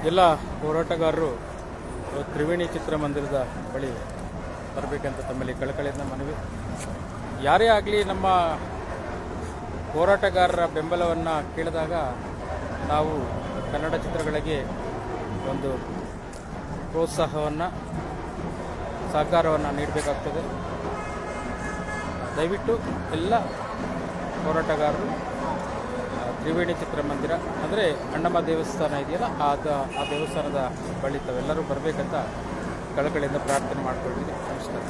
ಎಲ್ಲ ಹೋರಾಟಗಾರರು ತ್ರಿವೇಣಿ ಚಿತ್ರಮಂದಿರದ ಬಳಿ ಬರಬೇಕಂತ ತಮ್ಮಲ್ಲಿ ಕಳಕಳಿಯಿಂದ ಮನವಿ. ಯಾರೇ ಆಗಲಿ ನಮ್ಮ ಹೋರಾಟಗಾರರ ಬೆಂಬಲವನ್ನು ಕೇಳಿದಾಗ ನಾವು ಕನ್ನಡ ಚಿತ್ರಗಳಿಗೆ ಒಂದು ಪ್ರೋತ್ಸಾಹವನ್ನು ಸಹಕಾರವನ್ನು ನೀಡಬೇಕಾಗ್ತದೆ. ದಯವಿಟ್ಟು ಎಲ್ಲ ಹೋರಾಟಗಾರರು ತ್ರಿವೇಣಿ ಚಿತ್ರಮಂದಿರ ಅಂದರೆ ಅಣ್ಣಮ್ಮ ದೇವಸ್ಥಾನ ಇದೆಯಲ್ಲ ಆ ದೇವಸ್ಥಾನದ ಬಳಿ ತಾವೆಲ್ಲರೂ ಬರಬೇಕಂತ ಕಳಕಳಿಯಿಂದ ಪ್ರಾರ್ಥನೆ ಮಾಡ್ಕೊಳ್ತೀನಿ. ನಮಸ್ಕಾರ.